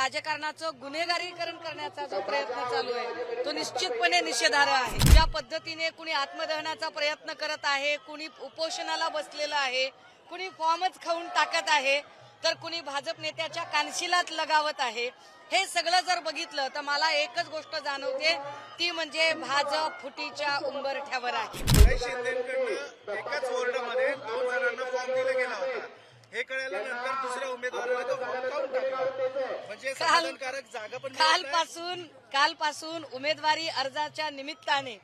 राजकारणाचं गुन्हेगारीकरण करण्याचा जो प्रयत्न चालू आहे तो निश्चितपणे निषेधार्ह आहे। ज्या पद्धतीने कुणी आत्मदहनाचा प्रयत्न करत आहे, कुणी उपोषणाला बसलेलं आहे, कुणी फॉर्मच खाऊन टाकत आहे, तर कुणी भाजप नेत्याच्या कानशिलात लगावत आहे। हे सगळं जर बघितलं तर मला एकच गोष्ट जाणवते, ती म्हणजे भाजप फुटीच्या उंबरठ्यावर आहे। एकाच वॉर्डमध्ये 2 जणांना फॉर्म दिला गेला होता, हे कळल्यानंतर दुसऱ्या उमेदवाराला तो फॉर्म काढून टाकला। म्हणजे समाधानकारक जागा पण कालपासून उमेदवारी अर्जाच्या निमित्ताने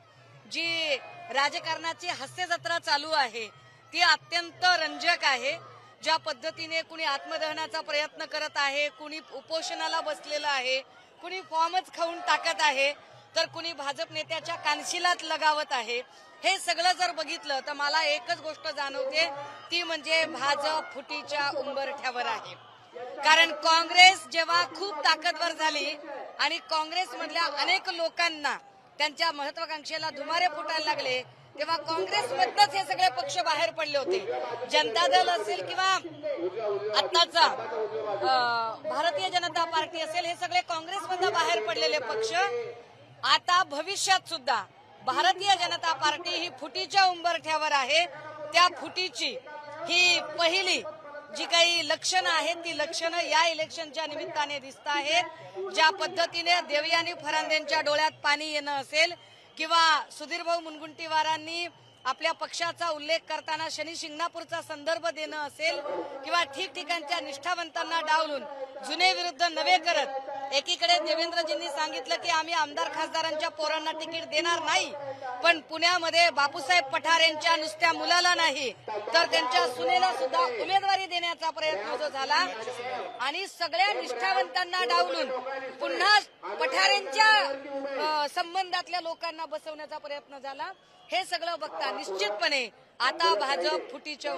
जी राजकारणाची हास्य जत्रा चालू आहे ती अत्यंत रंजक आहे। ज्या पद्धतीने कुणी आत्मदहनाचा प्रयत्न करत आहे, कुणी उपोषणाला बसलेलं आहे, कुणी फॉर्मच खाऊन टाकत आहे, तर कुणी भाजप नेत्याच्या कानशिलात लगावत आहे। हे सगळं जर बघितलं तर मला एकच गोष्ट जाणवते, ती म्हणजे भाजप फुटीच्या उंबरठ्यावर आहे। कारण काँग्रेस जेव्हा खूप ताकदवर झाली आणि काँग्रेसमधल्या अनेक लोकांना त्यांच्या महत्वाकांक्षेला धुमारे फुटायला लागले, तेव्हा काँग्रेसमधनच हे सगळे पक्ष बाहेर पडले होते। जनता दल असेल किंवा आत्ताचा भारतीय जनता पार्टी असेल, हे सगळे काँग्रेसमधनं बाहेर पडलेले पक्ष आता भविष्यात सुद्धा भारतीय जनता पार्टी ही फुटीच्या उंबरठ्यावर आहे। त्या फुटीची ही पहिली जी काही लक्षणं आहेत ती लक्षणं या इलेक्शनच्या निमित्ताने दिसत आहेत। ज्या पद्धतीने देवयानी फरांदेंच्या डोळ्यात पाणी येणं असेल किंवा सुधीरभाऊ मुनगंटीवारांनी आपल्या पक्षाचा उल्लेख करताना शनी शिंगणापूरचा संदर्भ देणं असेल किंवा ठिकठिकाणच्या निष्ठावंतांना डावलून जुने विरुद्ध नवे करत एकीकडे देवेंद्रजींनी सांगितलं की आम्ही आमदार खासदारांच्या पोरांना तिकीट देणार नाही, पण पुण्यामध्ये बापूसाहेब पठारेंच्या नुसत्या मुलाला नाही तर त्यांच्या सुनेला सुद्धा उमेदवारी देण्याचा प्रयत्न जो झाला आणि सगळ्या निष्ठावंतांना डावलून पुन्हा पठारेंच्या संबंधातल्या लोकांना बसवण्याचा प्रयत्न झाला। हे सगळं बघता निश्चितपणे आता भाजप फुटीच्या